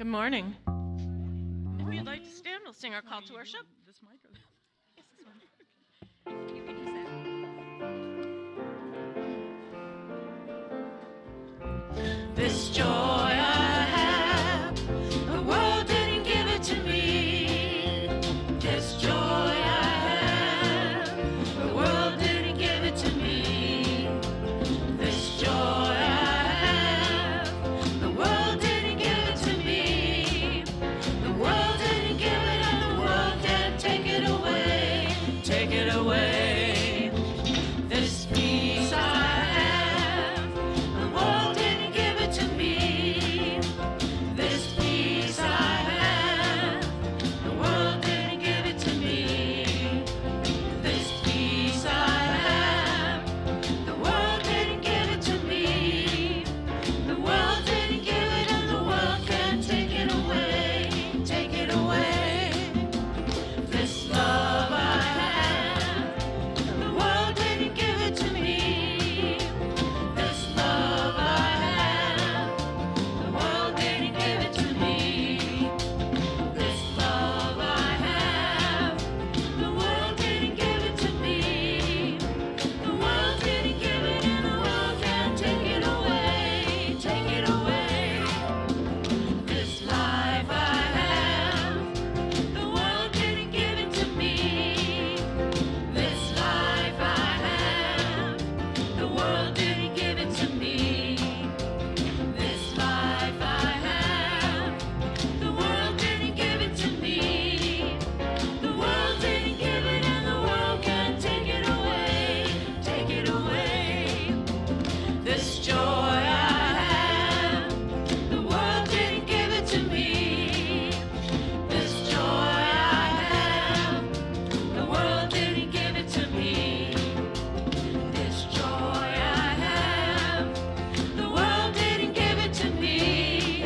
Good morning. If you'd like to stand, we'll sing our call to worship. This mic or yes, this one. You can use that. This joy I have, the world didn't give it to me. This joy I have, the world didn't give it to me. This joy I have, the world didn't give it to me. The world didn't give it, and the world can't take it away. Take it away. This peace I have, the world didn't give it to me. This peace I have, the world didn't give it to me. This peace I have, the world didn't give it to me. The world didn't give it, and the world can't take it away. Take it away. This love I have, the world didn't give it to me. This love I have, the world didn't give it to me. This love I have, the world didn't give it to me. The world didn't give it, and the world can't take it away. Take it away. This life I have, the world didn't give it to me. This life I have, the world didn't give it to me. This life I have, the world didn't give it to me. The world didn't give it, and the world can't take it away. Take it away. This joy I have, the world didn't give it to me. This joy I have, the world didn't give it to me. This joy I have, the world didn't give it to me.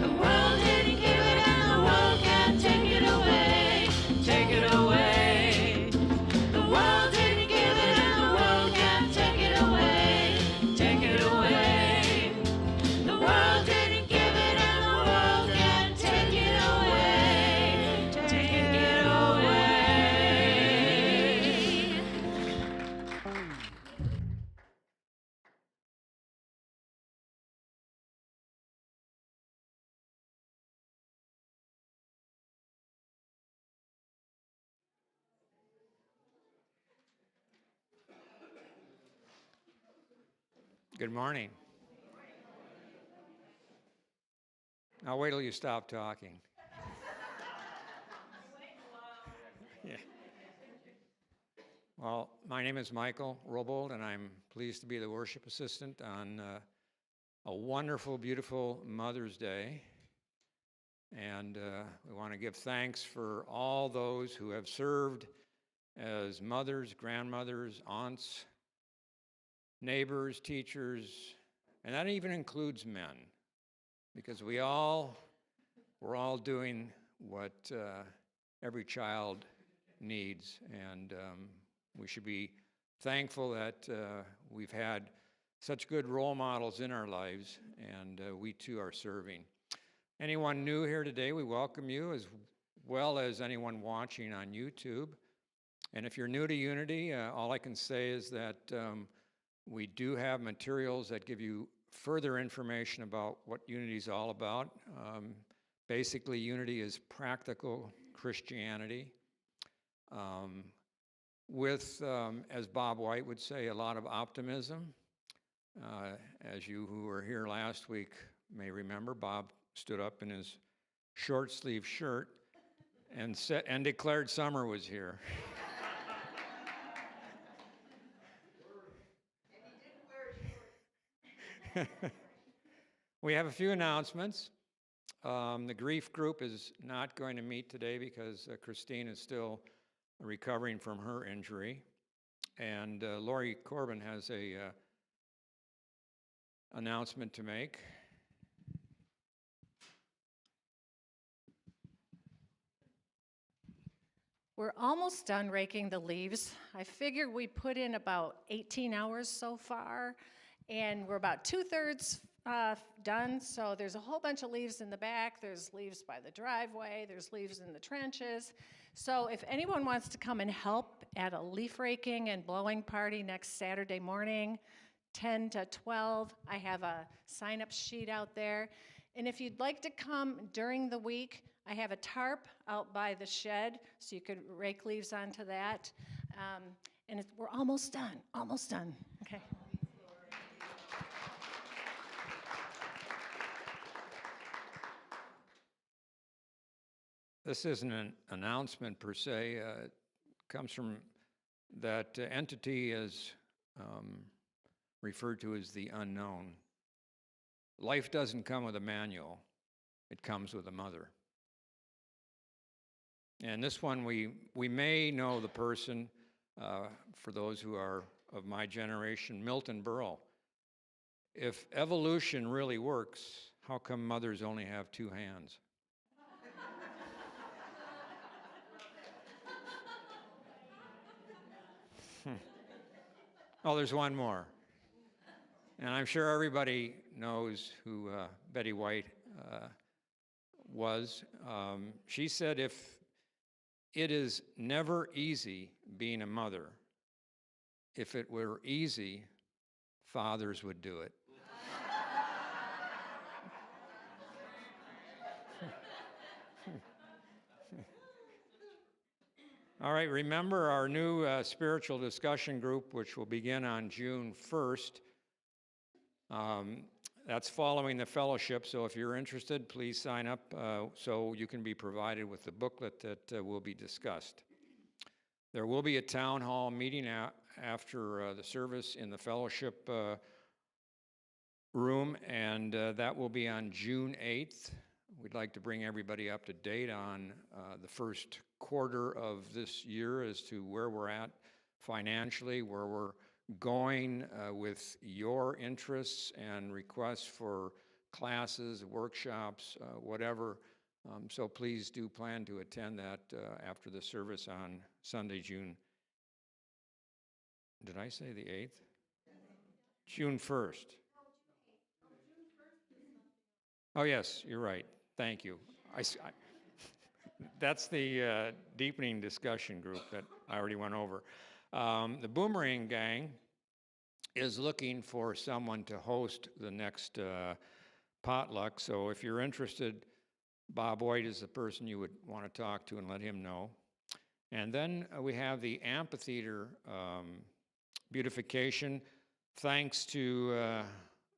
The world didn't give it, and the world can't take it away. Take it away. The world didn't give it, and the world can't take it away. Take it away. The world didn't give it, and the world can't take it away. Take it away. Good morning. Now wait till you stop talking. Yeah. Well, my name is Michael Robold, and I'm pleased to be the worship assistant on a wonderful, beautiful Mother's Day. And we want to give thanks for all those who have served as mothers, grandmothers, aunts, neighbors, teachers, and that even includes men, because we're all doing what every child needs, and we should be thankful that we've had such good role models in our lives, and we too are serving. Anyone new here today, we welcome you, as well as anyone watching on YouTube. And if you're new to Unity, all I can say is that we do have materials that give you further information about what Unity is all about. Basically, Unity is practical Christianity with, as Bob White would say, a lot of optimism. As you who were here last week may remember, Bob stood up in his short sleeve shirt and declared summer was here. We have a few announcements. The grief group is not going to meet today because Christine is still recovering from her injury. And Lori Corbin has a announcement to make. We're almost done raking the leaves. I figure we put in about 18 hours so far, and we're about 2/3 done, so there's a whole bunch of leaves in the back. There's leaves by the driveway. There's leaves in the trenches. So if anyone wants to come and help at a leaf raking and blowing party next Saturday morning, 10 to 12, I have a sign-up sheet out there. And if you'd like to come during the week, I have a tarp out by the shed, so you could rake leaves onto that. And we're almost done, okay? This isn't an announcement per se. It comes from that entity is referred to as the unknown. Life doesn't come with a manual. It comes with a mother. And this one, we may know the person, for those who are of my generation, Milton Berle. If evolution really works, how come mothers only have two hands? Oh, there's one more. And I'm sure everybody knows who Betty White was. She said, if it is never easy being a mother, if it were easy, fathers would do it. All right, remember our new spiritual discussion group, which will begin on June 1st. That's following the fellowship, so if you're interested, please sign up so you can be provided with the booklet that will be discussed. There will be a town hall meeting after the service in the fellowship room, and that will be on June 8th. We'd like to bring everybody up to date on the first quarter of this year as to where we're at financially, where we're going with your interests and requests for classes, workshops, whatever. So please do plan to attend that after the service on Sunday, June. Did I say the 8th? June 1st. Oh, yes, you're right. Thank you. That's the deepening discussion group that I already went over. The Boomerang Gang is looking for someone to host the next potluck. So if you're interested, Bob White is the person you would want to talk to and let him know. And then we have the amphitheater beautification. Thanks to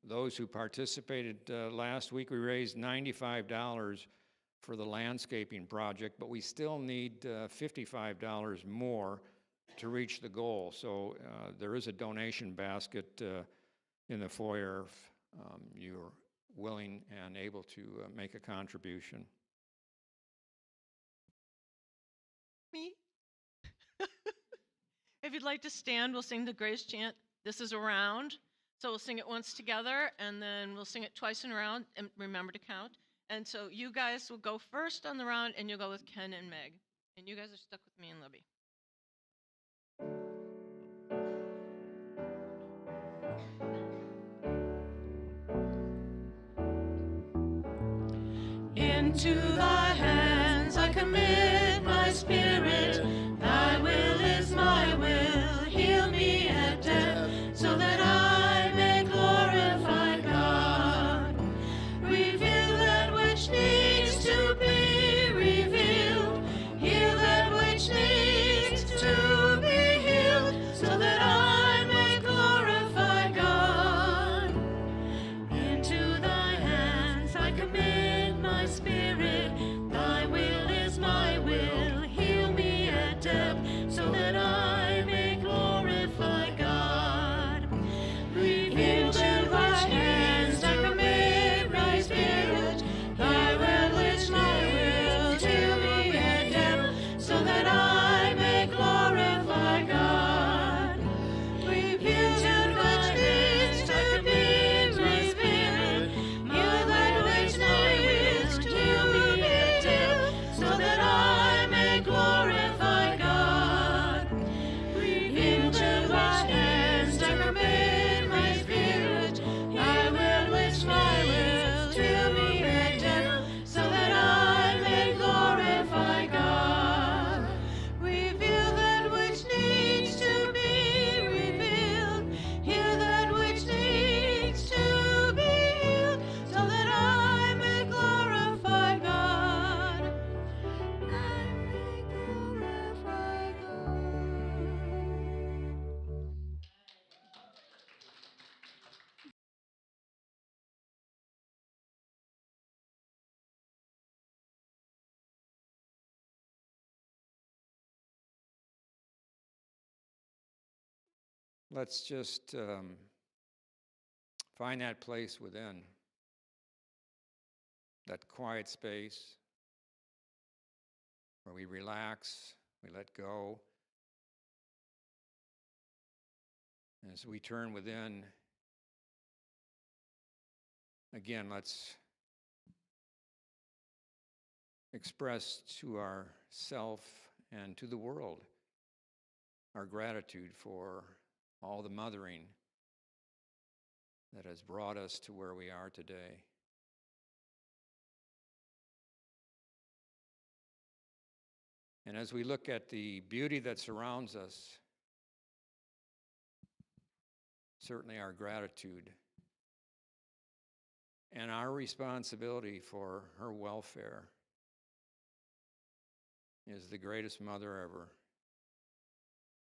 those who participated last week, we raised $95 for the landscaping project, but we still need $55 more to reach the goal. So there is a donation basket in the foyer if you're willing and able to make a contribution. Me? If you'd like to stand, we'll sing the grace chant. This is a round, so we'll sing it once together, and then we'll sing it twice in a round, and remember to count. And so you guys will go first on the round, and you'll go with Ken and Meg. And you guys are stuck with me and Libby. Into thy hands I commit my spirit. Thy will is my will. Heal me at death, so that I may glorify God. Reveal that which needs to be revealed. Heal that which needs to be healed, so that I may glorify God. Into thy hands I commit my spirit. Thy will is my will. let's just find that place within, that quiet space where we relax, we let go. As we turn within, again, let's express to ourself and to the world our gratitude for all the mothering that has brought us to where we are today. And as we look at the beauty that surrounds us, certainly our gratitude and our responsibility for her welfare is the greatest mother ever,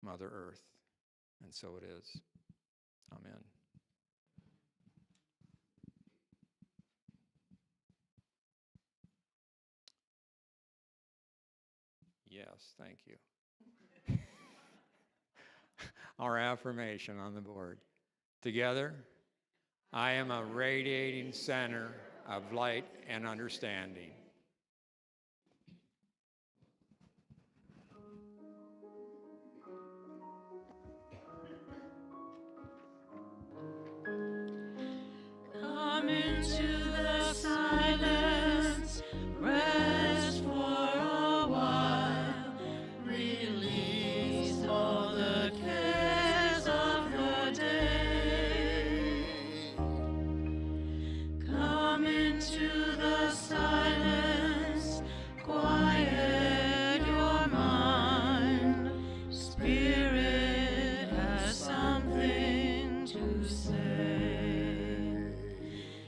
Mother Earth. And so it is. Amen. Yes, thank you. Our affirmation on the board. Together, I am a radiating center of light and understanding. Come into the silence, rest for a while, release all the cares of your day. Come into the silence, quiet your mind. Spirit has something to say.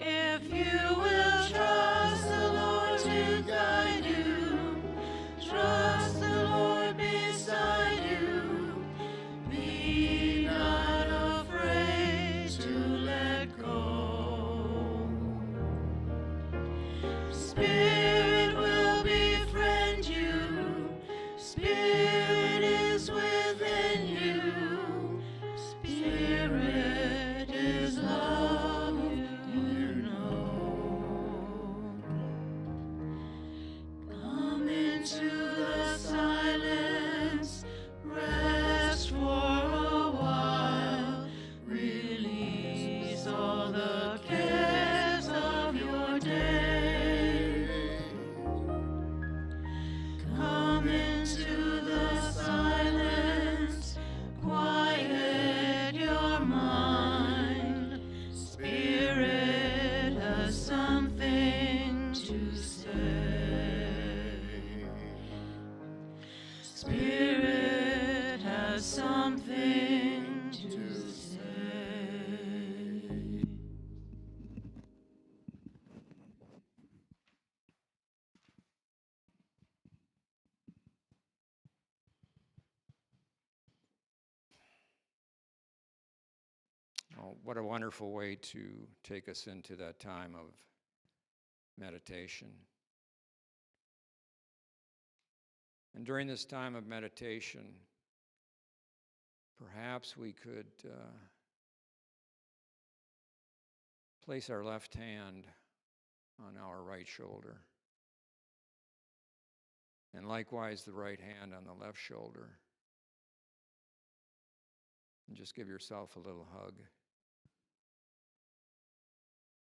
If you will trust the Lord to guide you, trust the Lord beside you, be not afraid to let go. Spirit will befriend you, Spirit is within you, Spirit is love, you know. Come into the silence, rest for a while, release all the cares of your day. Come into the silence, quiet your mind. Spirit has something to say. Spirit has something to say. Oh, what a wonderful way to take us into that time of meditation. And during this time of meditation, perhaps we could place our left hand on our right shoulder, and likewise the right hand on the left shoulder. And just give yourself a little hug.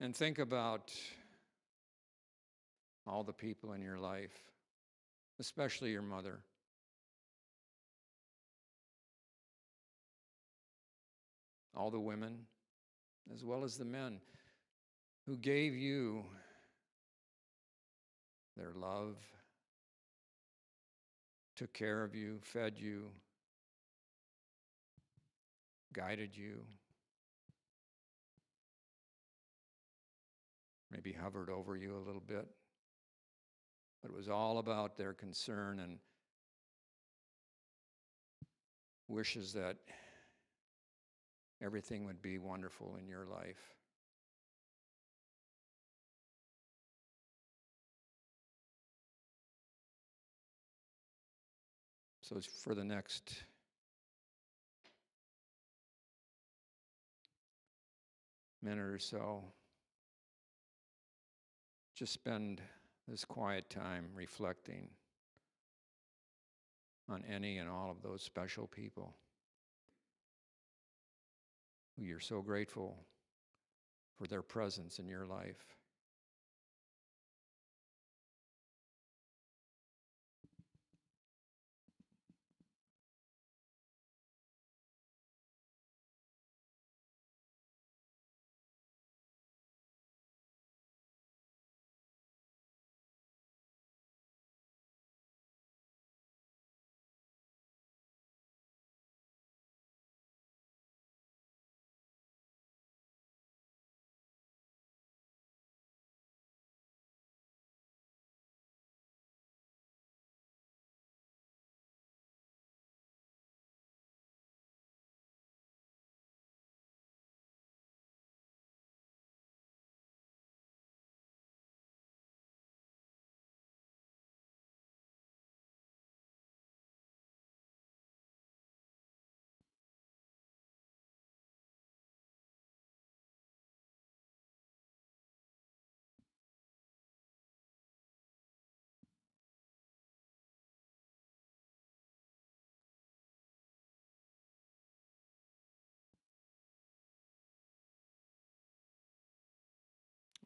And think about all the people in your life, especially your mother. All the women, as well as the men, who gave you their love, took care of you, fed you, guided you, maybe hovered over you a little bit. But it was all about their concern and wishes that everything would be wonderful in your life. So for the next minute or so, just spend this quiet time reflecting on any and all of those special people who you're so grateful for their presence in your life.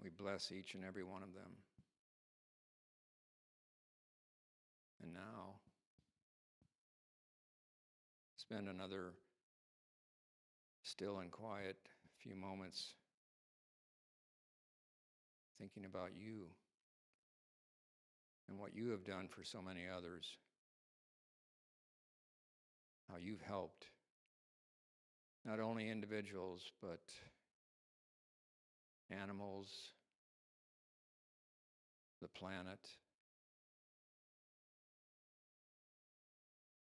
We bless each and every one of them. And now, spend another still and quiet few moments thinking about you and what you have done for so many others, how you've helped not only individuals, but animals, the planet,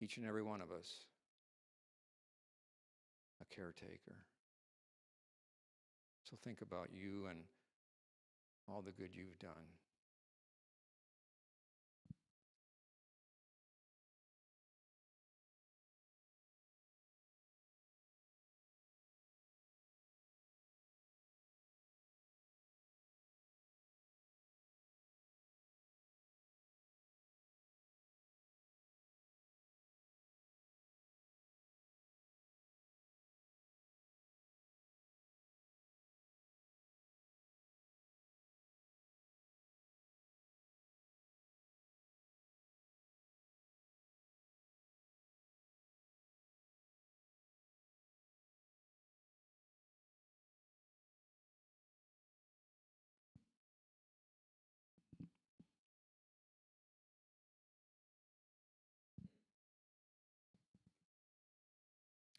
each and every one of us, a caretaker. So think about you and all the good you've done.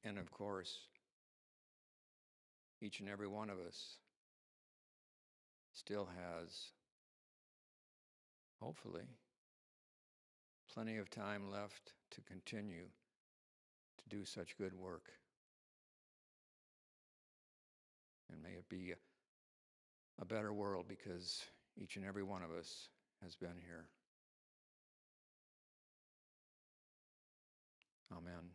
And of course, each and every one of us still has, hopefully, plenty of time left to continue to do such good work. And may it be a better world because each and every one of us has been here. Amen.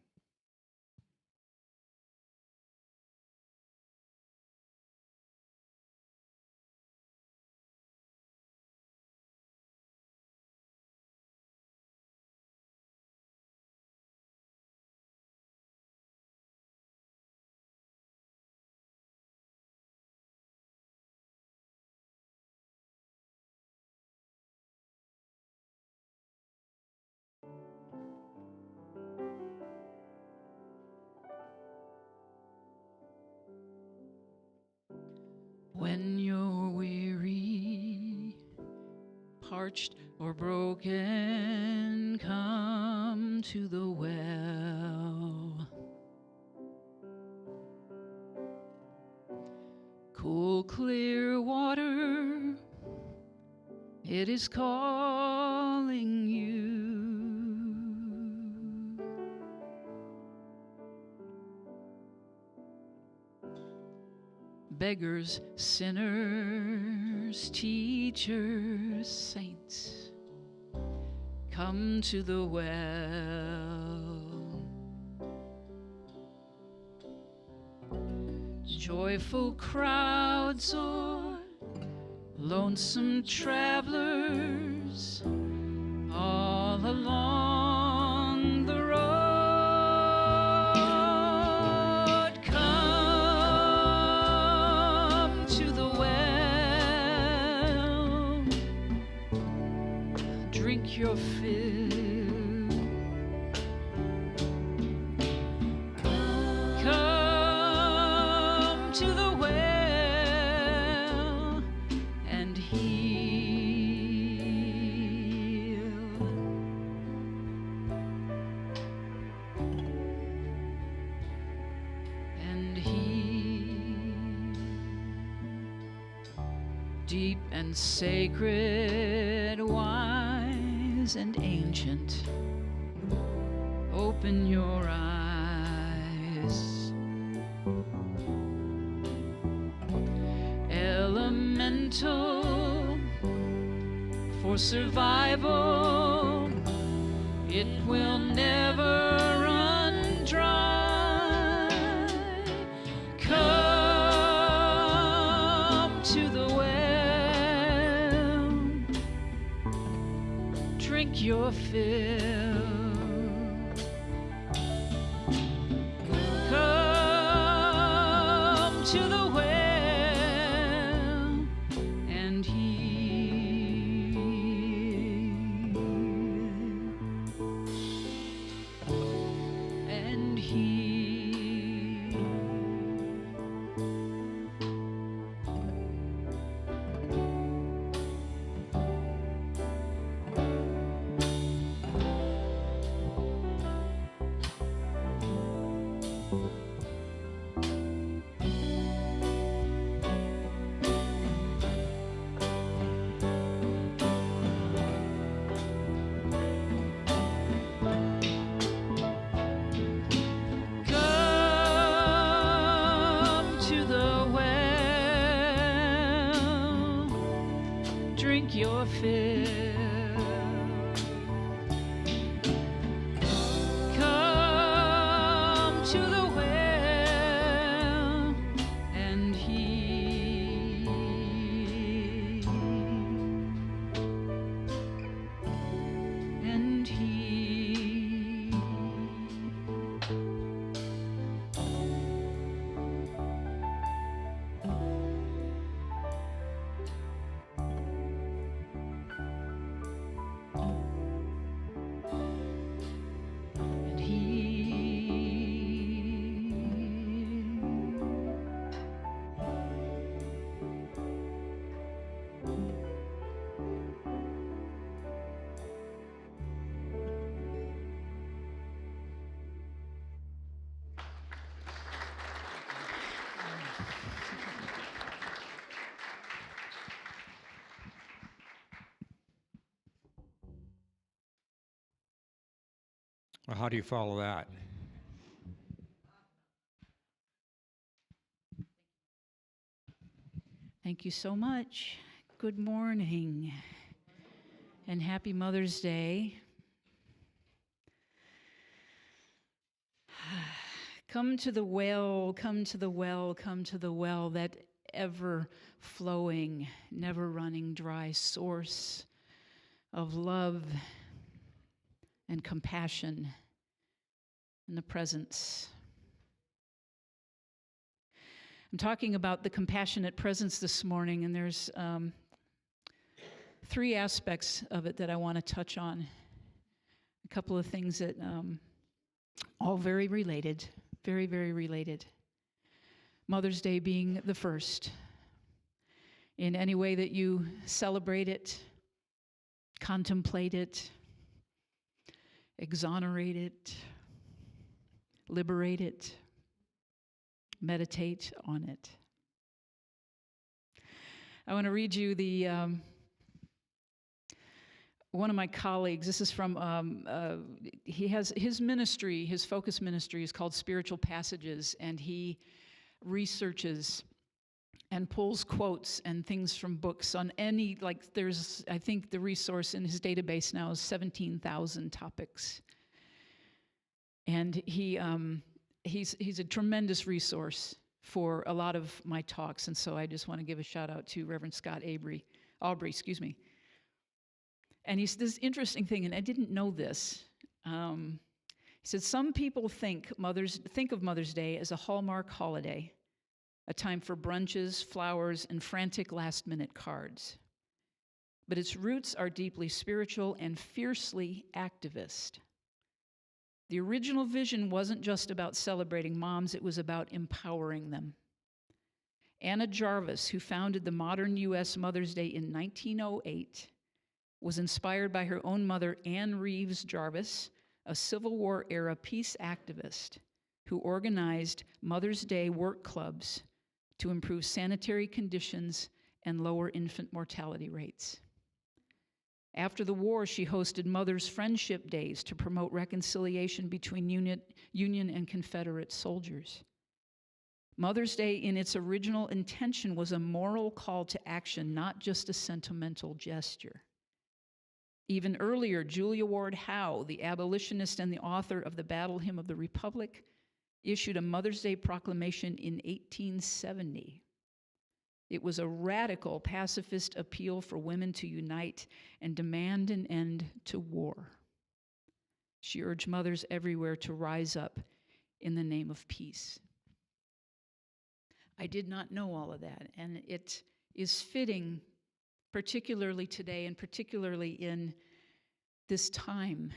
When you're weary, parched or broken, come to the well. Cool, clear water, it is calling you. Beggars, sinners, teachers, saints, come to the well. Joyful crowds or lonesome travelers all along the road, come to the well, drink your fill. Come to the well and heal. And heal. Deep and sacred, wise and ancient, open your eyes. Elemental for survival, it will never run dry. Come to the well, drink your fill. Come to the well and heal. And heal. Come to the well, drink your fill. Come to the well and heal. And heal. And Well, how do you follow that? Thank you so much. Good morning and happy Mother's Day. Come to the well, come to the well, come to the well, that ever flowing, never running dry source of love and compassion and the presence. I'm talking about the compassionate presence this morning, and there's three aspects of it that I want to touch on. A couple of things that all very related, very, very related. Mother's Day being the first. In any way that you celebrate it, contemplate it, exonerate it, liberate it, meditate on it. I want to read you the one of my colleagues. This is from he has his ministry, his focus ministry is called Spiritual Passages, and he researches and pulls quotes and things from books on any, like there's, I think the resource in his database now is 17,000 topics. And he's a tremendous resource for a lot of my talks, and so I just want to give a shout out to Reverend Scott Aubrey, excuse me. And he's this interesting thing, and I didn't know this. He said some people think of Mother's Day as a Hallmark holiday, a time for brunches, flowers, and frantic last-minute cards. But its roots are deeply spiritual and fiercely activist. The original vision wasn't just about celebrating moms, it was about empowering them. Anna Jarvis, who founded the modern U.S. Mother's Day in 1908, was inspired by her own mother, Anne Reeves Jarvis, a Civil War-era peace activist who organized Mother's Day work clubs to improve sanitary conditions and lower infant mortality rates. After the war, she hosted Mothers' Friendship Days to promote reconciliation between Union and Confederate soldiers. Mother's Day, in its original intention, was a moral call to action, not just a sentimental gesture. Even earlier, Julia Ward Howe, the abolitionist and the author of the Battle Hymn of the Republic, issued a Mother's Day proclamation in 1870. It was a radical pacifist appeal for women to unite and demand an end to war. She urged mothers everywhere to rise up in the name of peace. I did not know all of that, and it is fitting, particularly today and particularly in this time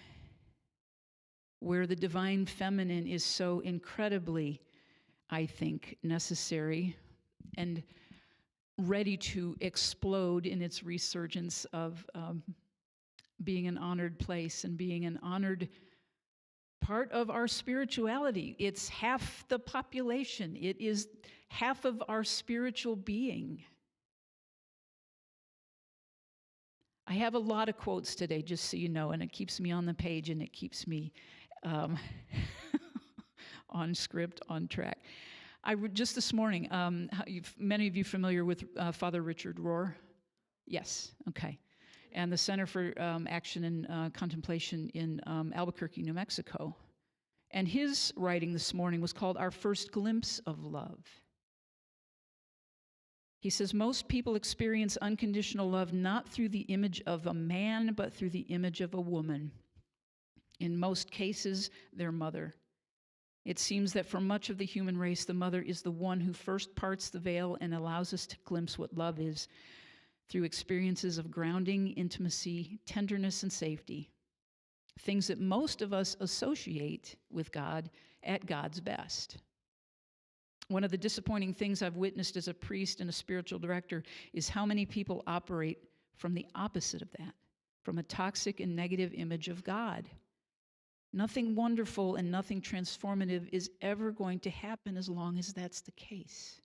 where the divine feminine is so incredibly, I think, necessary and ready to explode in its resurgence of being an honored place and being an honored part of our spirituality. It's half the population. It is half of our spiritual being. I have a lot of quotes today, just so you know, and it keeps me on the page and it keeps me on script, on track. Just this morning, many of you familiar with Father Richard Rohr? Yes, okay. And the Center for Action and Contemplation in Albuquerque, New Mexico. And his writing this morning was called Our First Glimpse of Love. He says, most people experience unconditional love not through the image of a man, but through the image of a woman. In most cases, their mother. It seems that for much of the human race, the mother is the one who first parts the veil and allows us to glimpse what love is through experiences of grounding, intimacy, tenderness, and safety. Things that most of us associate with God at God's best. One of the disappointing things I've witnessed as a priest and a spiritual director is how many people operate from the opposite of that, from a toxic and negative image of God. Nothing wonderful and nothing transformative is ever going to happen as long as that's the case.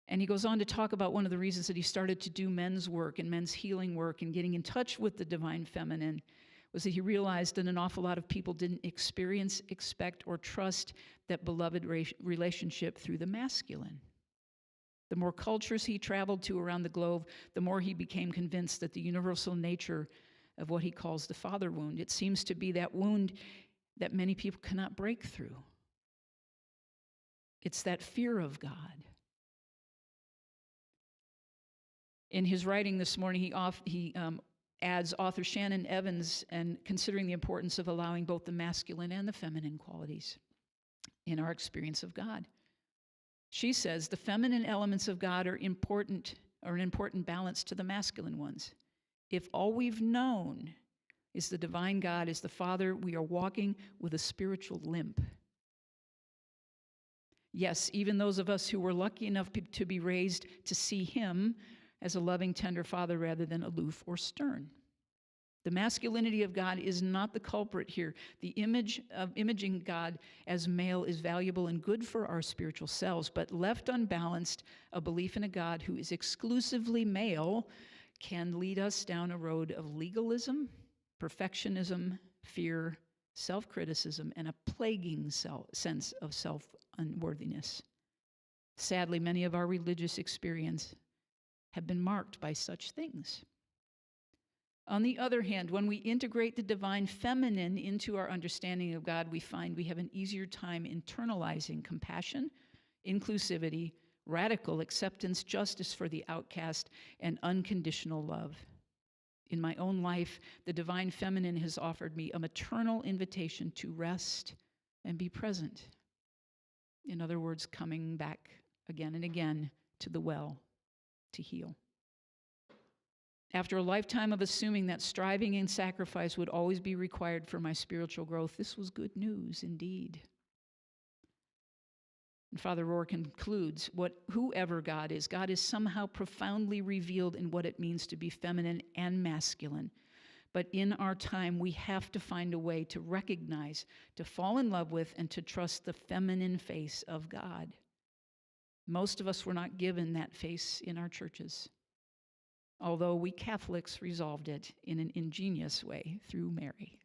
And he goes on to talk about one of the reasons that he started to do men's work and men's healing work and getting in touch with the divine feminine was that he realized that an awful lot of people didn't experience, expect, or trust that beloved relationship through the masculine. The more cultures he traveled to around the globe, the more he became convinced that the universal nature of what he calls the father wound, it seems to be that wound that many people cannot break through. It's that fear of God. In his writing this morning, he adds author Shannon Evans and considering the importance of allowing both the masculine and the feminine qualities in our experience of God. She says the feminine elements of God are an important balance to the masculine ones. If all we've known is the divine God, is the Father, we are walking with a spiritual limp. Yes, even those of us who were lucky enough to be raised to see him as a loving, tender father rather than aloof or stern. The masculinity of God is not the culprit here. The imaging God as male is valuable and good for our spiritual selves, but left unbalanced, a belief in a God who is exclusively male can lead us down a road of legalism, perfectionism, fear, self-criticism, and a plaguing sense of self-unworthiness. Sadly, many of our religious experience have been marked by such things. On the other hand, when we integrate the divine feminine into our understanding of God, we find we have an easier time internalizing compassion, inclusivity, radical acceptance, justice for the outcast, and unconditional love. In my own life, the divine feminine has offered me a maternal invitation to rest and be present. In other words, coming back again and again to the well to heal. After a lifetime of assuming that striving and sacrifice would always be required for my spiritual growth, this was good news indeed. And Father Rohr concludes, whoever God is somehow profoundly revealed in what it means to be feminine and masculine. But in our time, we have to find a way to recognize, to fall in love with, and to trust the feminine face of God. Most of us were not given that face in our churches, although we Catholics resolved it in an ingenious way through Mary.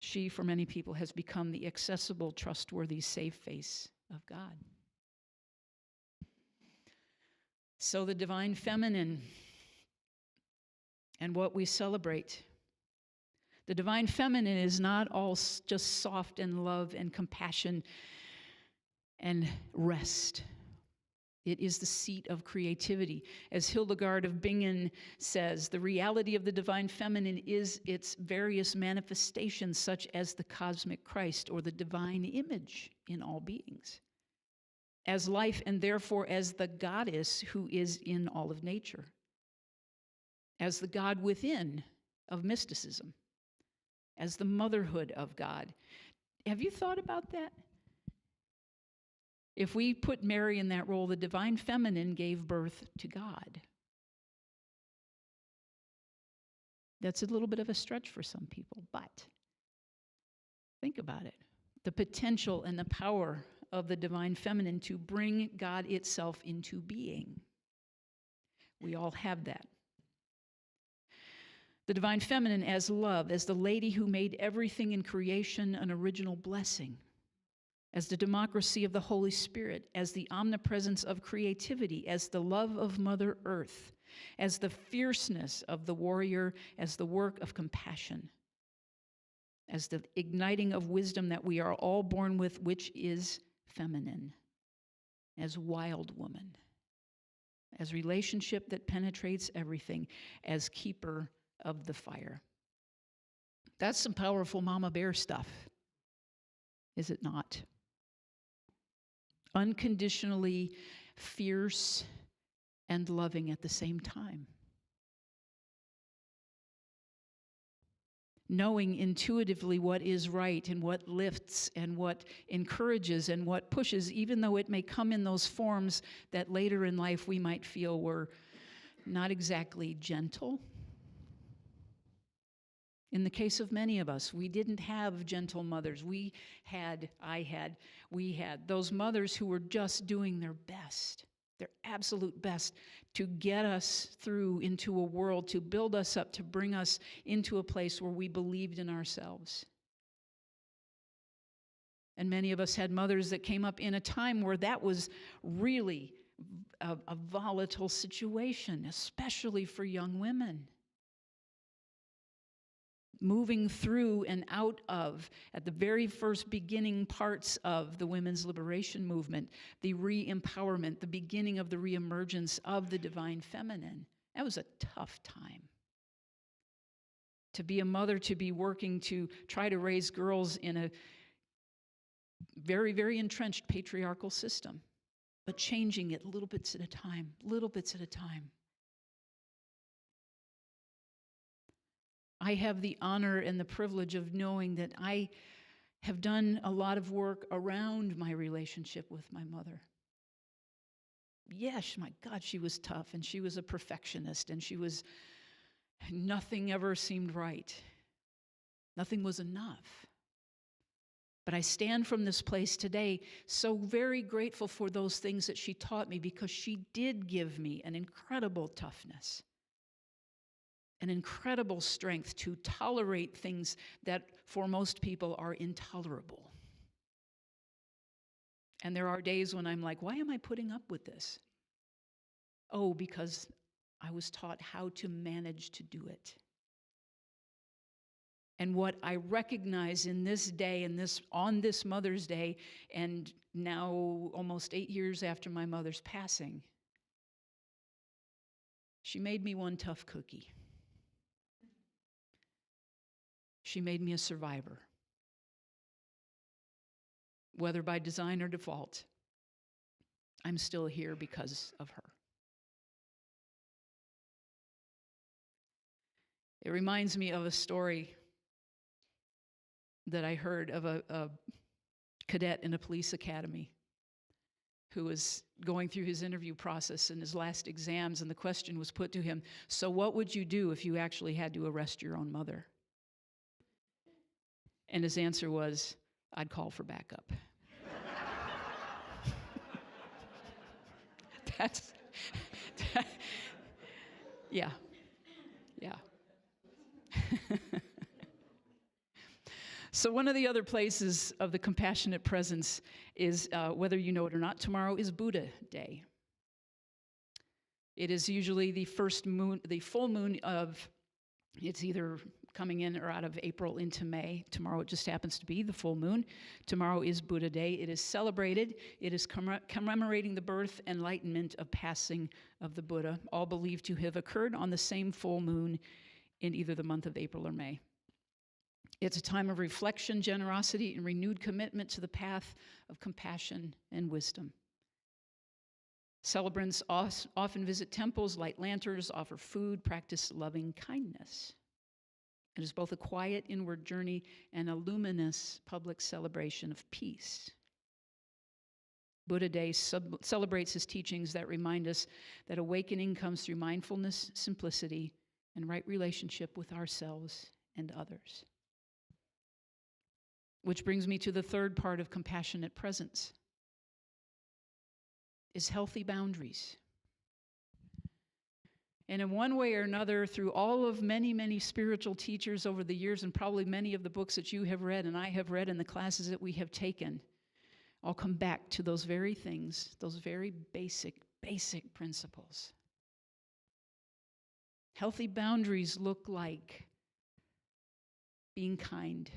She, for many people, has become the accessible, trustworthy, safe face of God. So the divine feminine and what we celebrate. The divine feminine is not all just soft and love and compassion and rest. It is the seat of creativity. As Hildegard of Bingen says, the reality of the divine feminine is its various manifestations, such as the cosmic Christ or the divine image in all beings, as life and therefore as the goddess who is in all of nature, as the God within of mysticism, as the motherhood of God. Have you thought about that? If we put Mary in that role, the divine feminine gave birth to God. That's a little bit of a stretch for some people, but think about it. The potential and the power of the divine feminine to bring God itself into being. We all have that. The divine feminine as love, as the lady who made everything in creation an original blessing, as the democracy of the Holy Spirit, as the omnipresence of creativity, as the love of Mother Earth, as the fierceness of the warrior, as the work of compassion, as the igniting of wisdom that we are all born with, which is feminine, as wild woman, as relationship that penetrates everything, as keeper of the fire. That's some powerful mama bear stuff, is it not? Unconditionally fierce and loving at the same time. Knowing intuitively what is right and what lifts and what encourages and what pushes, even though it may come in those forms that later in life we might feel were not exactly gentle. In the case of many of us, we didn't have gentle mothers. We had those mothers who were just doing their best, their absolute best to get us through into a world, to build us up, to bring us into a place where we believed in ourselves. And many of us had mothers that came up in a time where that was really a volatile situation, especially for young women. Moving through and out of, at the very first beginning parts of the women's liberation movement, the re-empowerment, the beginning of the reemergence of the divine feminine. That was a tough time. To be a mother, to be working to try to raise girls in a very, very entrenched patriarchal system, but changing it little bits at a time, little bits at a time. I have the honor and the privilege of knowing that I have done a lot of work around my relationship with my mother. Yes, my God, she was tough, and she was a perfectionist, and nothing ever seemed right. Nothing was enough. But I stand from this place today so very grateful for those things that she taught me, because she did give me an incredible toughness, an incredible strength to tolerate things that for most people are intolerable. And there are days when I'm like, why am I putting up with this? Oh, because I was taught how to manage to do it. And what I recognize in this day, on this Mother's Day, and now almost 8 years after my mother's passing, she made me one tough cookie. She made me a survivor. Whether by design or default, I'm still here because of her. It reminds me of a story that I heard of a cadet in a police academy who was going through his interview process in his last exams, and the question was put to him, so what would you do if you actually had to arrest your own mother? And his answer was, I'd call for backup. That's, yeah. So one of the other places of the compassionate presence is, whether you know it or not, tomorrow is Buddha Day. It is usually the full moon of, it's either coming in or out of April into May. Tomorrow it just happens to be the full moon. Tomorrow is Buddha Day. It is celebrated. It is commemorating the birth and enlightenment of passing of the Buddha, all believed to have occurred on the same full moon in either the month of April or May. It's a time of reflection, generosity, and renewed commitment to the path of compassion and wisdom. Celebrants often visit temples, light lanterns, offer food, practice loving kindness. It is both a quiet inward journey and a luminous public celebration of peace. Buddha Day celebrates his teachings that remind us that awakening comes through mindfulness, simplicity, and right relationship with ourselves and others. Which brings me to the third part of compassionate presence, is healthy boundaries. And in one way or another, through all of many spiritual teachers over the years, and probably many of the books that you have read and I have read and the classes that we have taken, I'll come back to those very things, those very basic principles. Healthy boundaries look like being kind,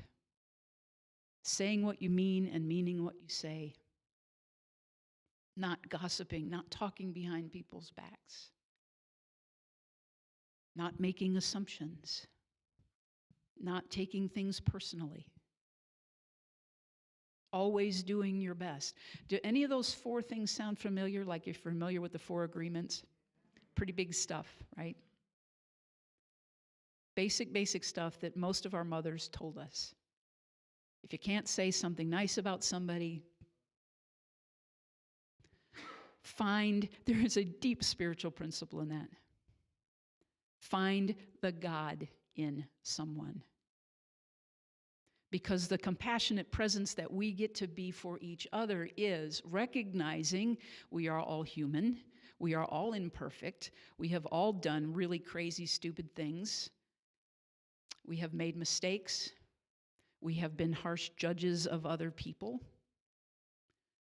saying what you mean and meaning what you say, not gossiping, not talking behind people's backs, not making assumptions, not taking things personally, always doing your best. Do any of those four things sound familiar, like you're familiar with the 4 agreements? Pretty big stuff, right? Basic stuff that most of our mothers told us. If you can't say something nice about somebody, there is a deep spiritual principle in that. Find the God in someone. Because the compassionate presence that we get to be for each other is recognizing we are all human, we are all imperfect, we have all done really crazy, stupid things, we have made mistakes, we have been harsh judges of other people.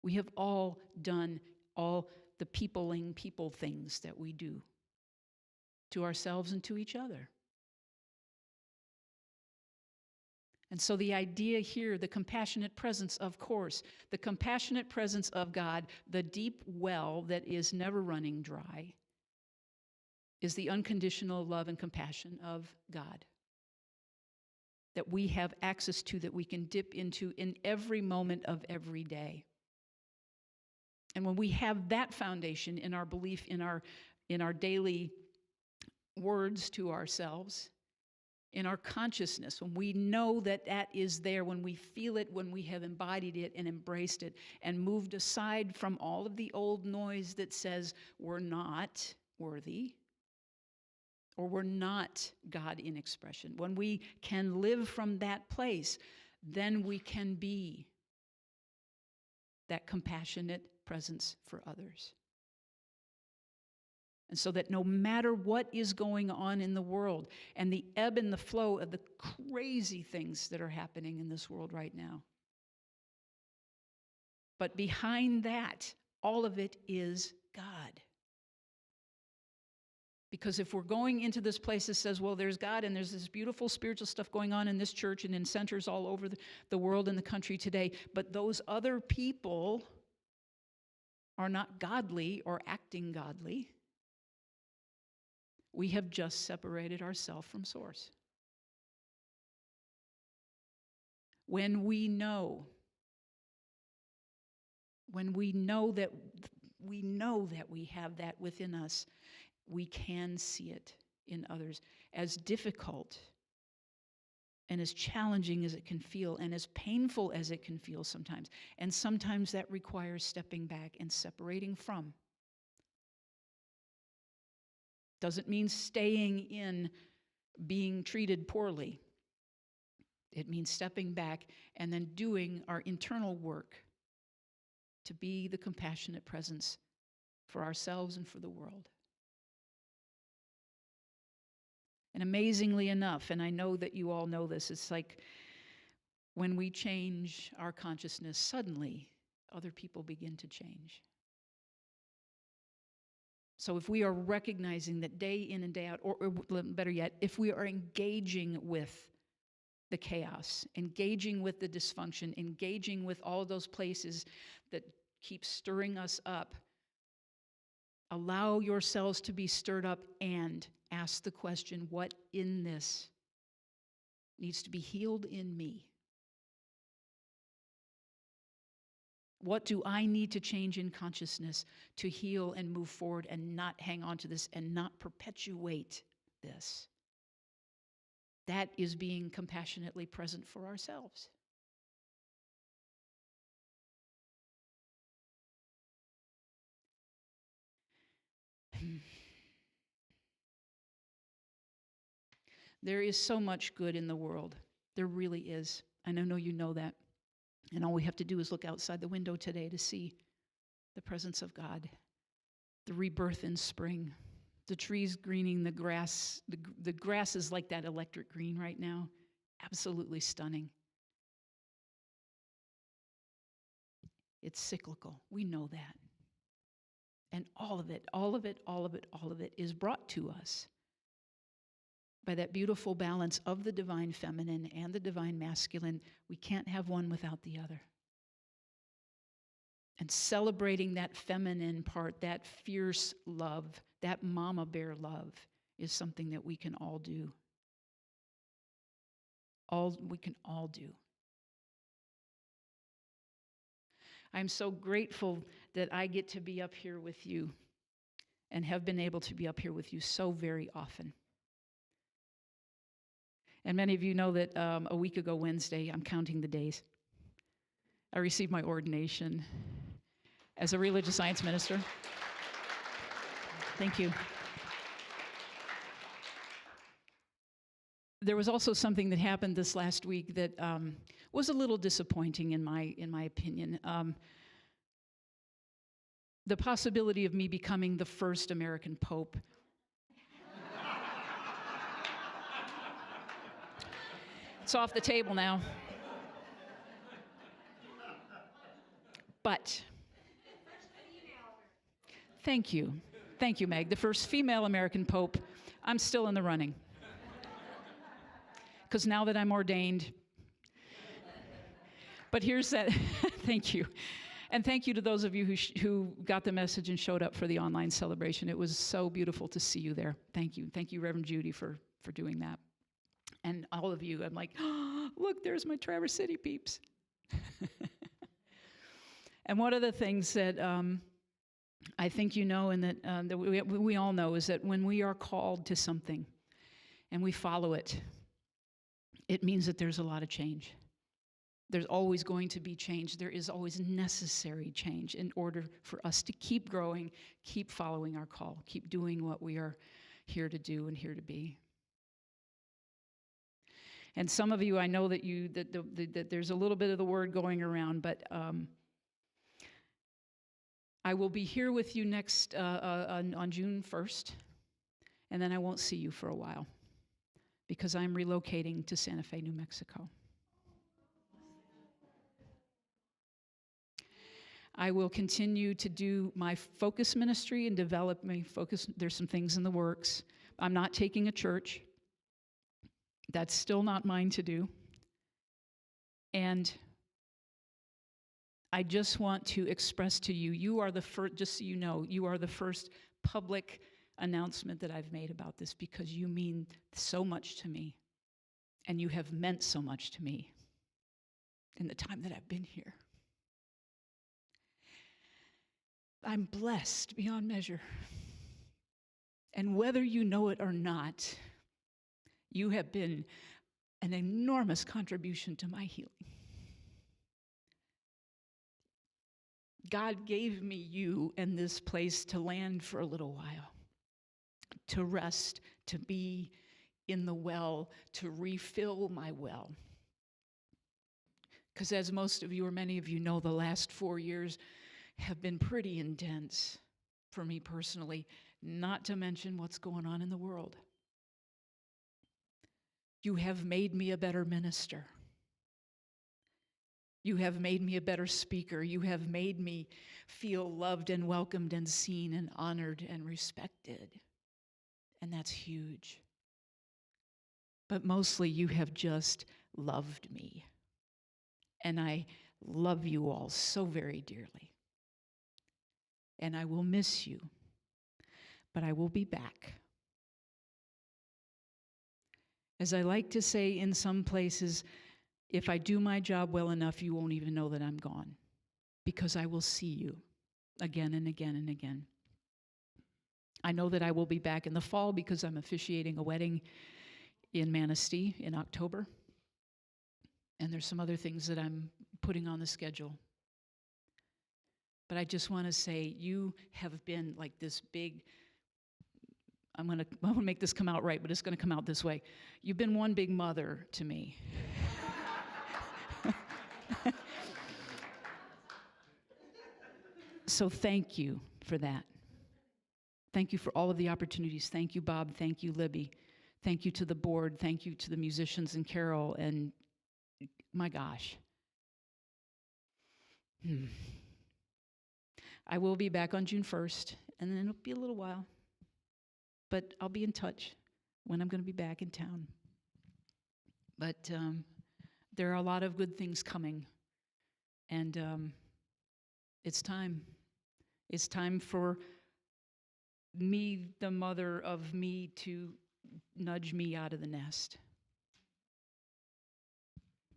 We have all done all the people things that we do to ourselves and to each other. And so the idea here, the compassionate presence, of course, the compassionate presence of God, the deep well that is never running dry, is the unconditional love and compassion of God that we have access to, that we can dip into in every moment of every day. And when we have that foundation in our belief, in our daily words to ourselves, in our consciousness, when we know that that is there, when we feel it, when we have embodied it and embraced it and moved aside from all of the old noise that says we're not worthy or we're not God in expression, when we can live from that place, then we can be that compassionate presence for others. And so that no matter what is going on in the world and the ebb and the flow of the crazy things that are happening in this world right now, but behind that, all of it is God. Because if we're going into this place that says, well, there's God and there's this beautiful spiritual stuff going on in this church and in centers all over the world and the country today, but those other people are not godly or acting godly, we have just separated ourselves from source. When we know that we have that within us, we can see it in others. As difficult and as challenging as it can feel, and as painful as it can feel sometimes, and sometimes that requires stepping back and separating from. Doesn't mean staying in being treated poorly. It means stepping back and then doing our internal work to be the compassionate presence for ourselves and for the world. And amazingly enough, and I know that you all know this, it's like when we change our consciousness, suddenly other people begin to change. So if we are recognizing that day in and day out, or better yet, if we are engaging with the chaos, engaging with the dysfunction, engaging with all of those places that keep stirring us up, allow yourselves to be stirred up and ask the question, what in this needs to be healed in me? What do I need to change in consciousness to heal and move forward and not hang on to this and not perpetuate this? That is being compassionately present for ourselves. There is so much good in the world. There really is. And I know you know that. And all we have to do is look outside the window today to see the presence of God, the rebirth in spring, the trees greening, the grass. The grass is like that electric green right now. Absolutely stunning. It's cyclical. We know that. And all of it is brought to us by that beautiful balance of the divine feminine and the divine masculine. We can't have one without the other. And celebrating that feminine part, that fierce love, that mama bear love, is something that we can all do. We can all do. I'm so grateful that I get to be up here with you and have been able to be up here with you so very often. And many of you know that a week ago Wednesday, I'm counting the days, I received my ordination as a religious science minister. Thank you. There was also something that happened this last week that was a little disappointing in my opinion. The possibility of me becoming the first American pope. It's off the table now. But thank you, Meg. The first female American pope. I'm still in the running. Because now that I'm ordained. But here's that, thank you. And thank you to those of you who got the message and showed up for the online celebration. It was so beautiful to see you there. Thank you. Thank you, Reverend Judy, for doing that. And all of you, I'm like, oh, look, there's my Traverse City peeps. And one of the things that I think you know and that we all know is that when we are called to something and we follow it, it means that there's a lot of change. There's always going to be change. There is always necessary change in order for us to keep growing, keep following our call, keep doing what we are here to do and here to be. And some of you, I know that there's a little bit of the word going around, but I will be here with you next on June 1st, and then I won't see you for a while because I'm relocating to Santa Fe, New Mexico. I will continue to do my focus ministry and develop my focus. There's some things in the works. I'm not taking a church. That's still not mine to do. And I just want to express to you, you are the first, just so you know, you are the first public announcement that I've made about this because you mean so much to me. And you have meant so much to me in the time that I've been here. I'm blessed beyond measure. And whether you know it or not, you have been an enormous contribution to my healing. God gave me you and this place to land for a little while, to rest, to be in the well, to refill my well. Because as most of you or many of you know, the last 4 years have been pretty intense for me personally, not to mention what's going on in the world. You have made me a better minister. You have made me a better speaker. You have made me feel loved and welcomed and seen and honored and respected. And that's huge. But mostly you have just loved me. And I love you all so very dearly. And I will miss you, but I will be back. As I like to say in some places, if I do my job well enough, you won't even know that I'm gone, because I will see you again and again and again. I know that I will be back in the fall because I'm officiating a wedding in Manistee in October. And there's some other things that I'm putting on the schedule. But I just want to say, you have been like this big, I'm going to make this come out right, but it's going to come out this way. You've been one big mother to me. So thank you for that. Thank you for all of the opportunities. Thank you, Bob. Thank you, Libby. Thank you to the board. Thank you to the musicians and Carol. And my gosh. I will be back on June 1st, and then it'll be a little while. But I'll be in touch when I'm going to be back in town. But there are a lot of good things coming. And it's time. It's time for me, the mother of me, to nudge me out of the nest.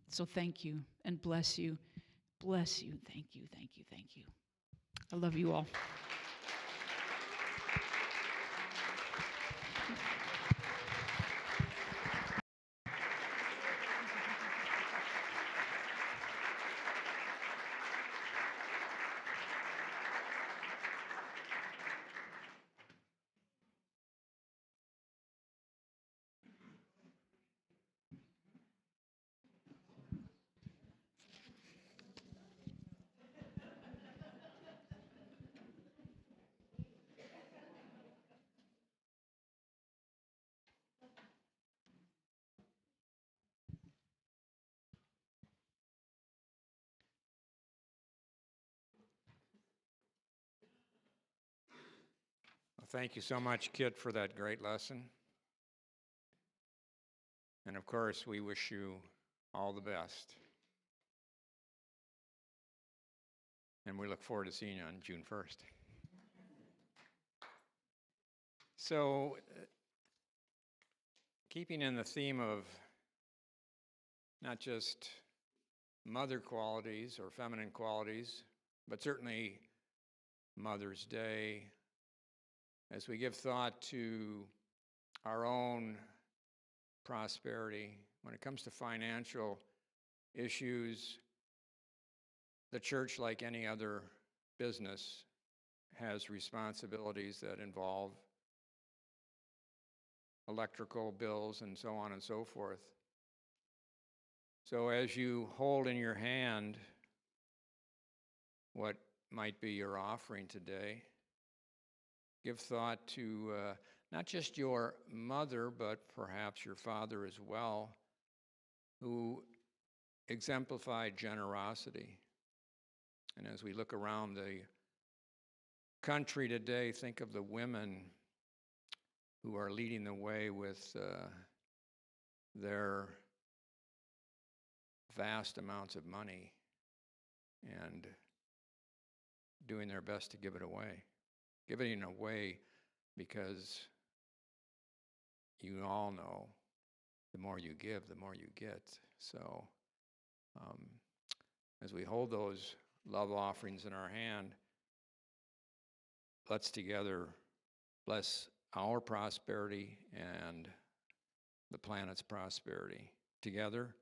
So thank you and bless you. Bless you. Thank you, thank you, thank you. I love you all. Well, thank you so much, Kit, for that great lesson. And of course, we wish you all the best. And we look forward to seeing you on June 1st. So, keeping in the theme of not just mother qualities or feminine qualities, but certainly Mother's Day, as we give thought to our own prosperity, when it comes to financial issues, the church, like any other business, has responsibilities that involve electrical bills and so on and so forth. So as you hold in your hand what might be your offering today, give thought to not just your mother, but perhaps your father as well, who exemplified generosity. And as we look around the country today, think of the women who are leading the way with their vast amounts of money and doing their best to give it away. Giving it away because you all know the more you give, the more you get. So as we hold those love offerings in our hand, let's together bless our prosperity and the planet's prosperity. Together,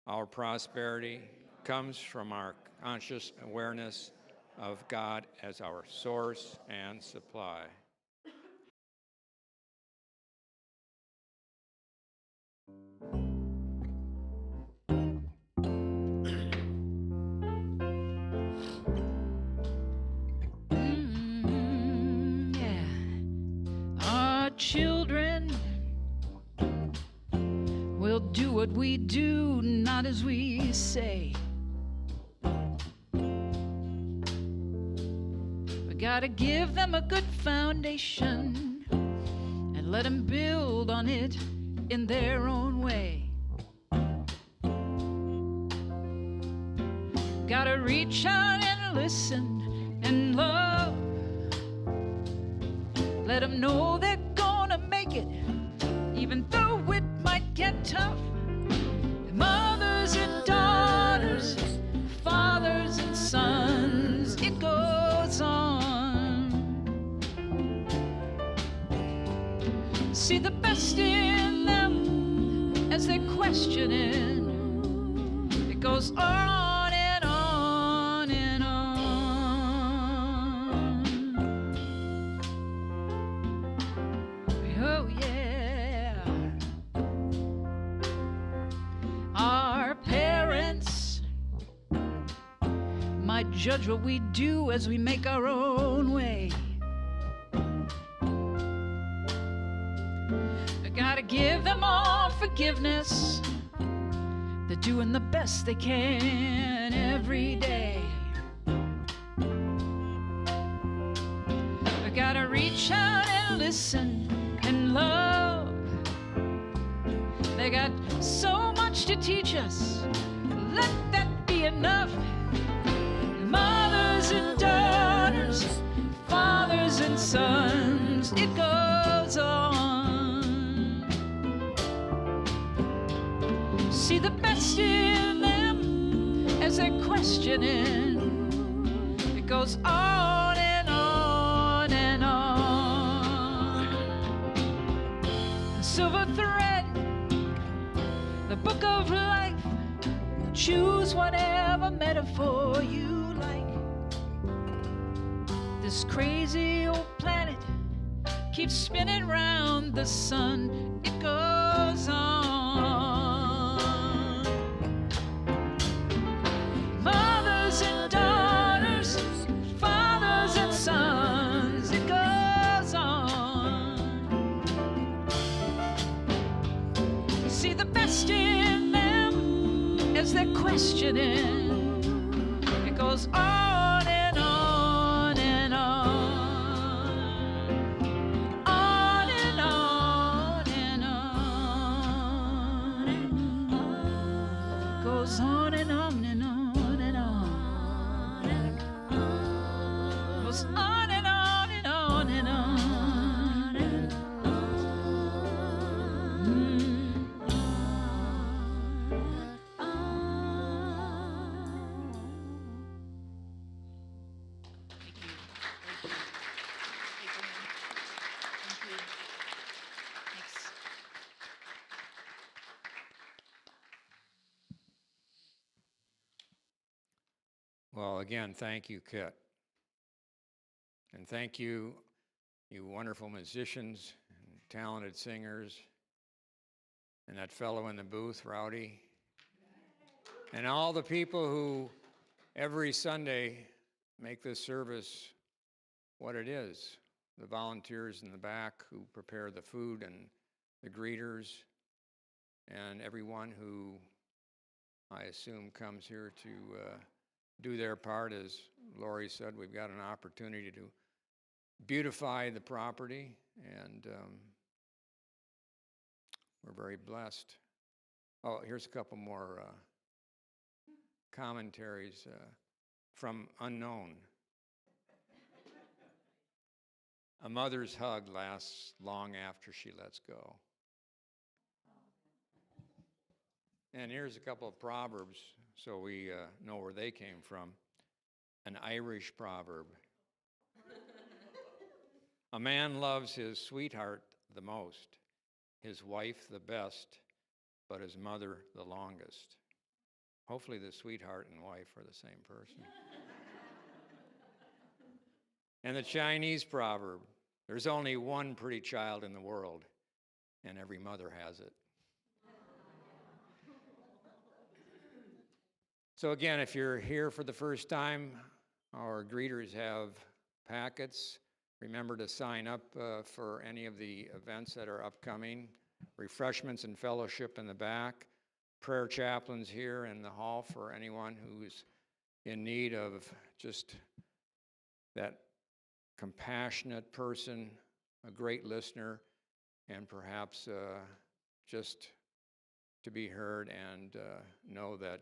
our prosperity comes from our conscious awareness of God as our source and supply. Yeah. Our children will do what we do, not as we say. We gotta give them a good foundation and let them build on it in their own way. Gotta reach out and listen and love. Let them know they're gonna make it, even though it might get tough. Mothers and daughters, fathers and sons, it goes on. See the best in them as they're questioning. It goes on and on and on. Oh yeah. Our parents might judge what we do as we make our own way. I gotta give them all forgiveness. They're doing the best they can every day. I gotta reach out and listen and love. They got so much to teach us. Let that be enough. Mothers and daughters, fathers and sons, it goes on. See the best in them as they're questioning. It goes on and on and on. Silver thread, the book of life. Choose whatever metaphor you like. This crazy old planet keeps spinning round the sun. It goes on. Mothers and daughters, fathers and sons, it goes on. See the best in them as they're questioning. It goes on and on and on. On and on and on. It goes on and on and on and on. It goes on and on and on and on. Well, again, thank you, Kit. And thank you, you wonderful musicians and talented singers, and that fellow in the booth, Rowdy, and all the people who every Sunday make this service what it is. The volunteers in the back who prepare the food and the greeters, and everyone who I assume comes here to do their part. As Lori said, we've got an opportunity to beautify the property, and we're very blessed. Oh, here's a couple more commentaries from unknown. A mother's hug lasts long after she lets go. And here's a couple of proverbs so we know where they came from. An Irish proverb. A man loves his sweetheart the most, his wife the best, but his mother the longest. Hopefully the sweetheart and wife are the same person. And the Chinese proverb, there's only one pretty child in the world, and every mother has it. So again, if you're here for the first time, our greeters have packets. Remember to sign up for any of the events that are upcoming. Refreshments and fellowship in the back. Prayer chaplains here in the hall for anyone who's in need of just that compassionate person, a great listener, and perhaps just to be heard and know that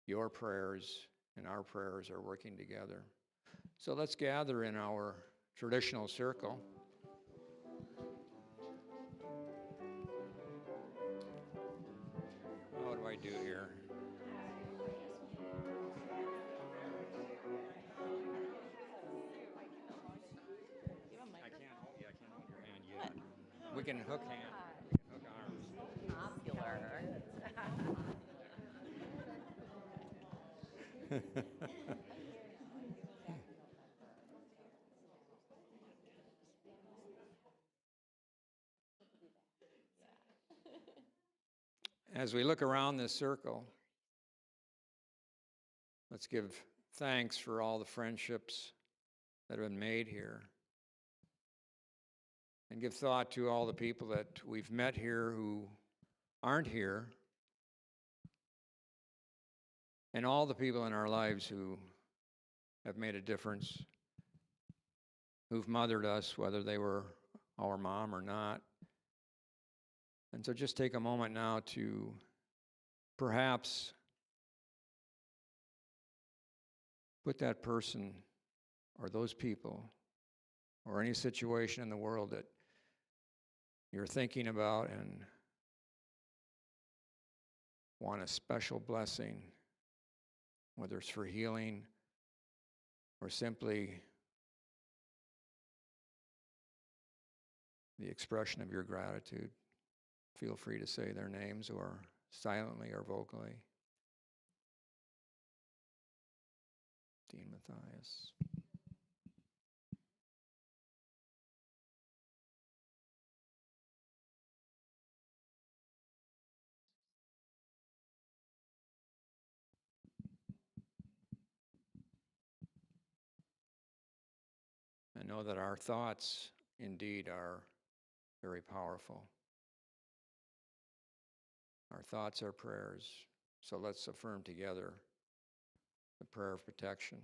your prayers and our prayers are working together. So let's gather in our traditional circle. What do I do here? I can't hold your hand yet. We can hook hands. We can hook arms. As we look around this circle, let's give thanks for all the friendships that have been made here. And give thought to all the people that we've met here who aren't here. And all the people in our lives who have made a difference, who've mothered us, whether they were our mom or not. And so just take a moment now to perhaps put that person or those people or any situation in the world that you're thinking about and want a special blessing, whether it's for healing or simply the expression of your gratitude. Feel free to say their names or silently or vocally. Dean Matthias. I know that our thoughts indeed are very powerful. Our thoughts are prayers, so let's affirm together the prayer of protection.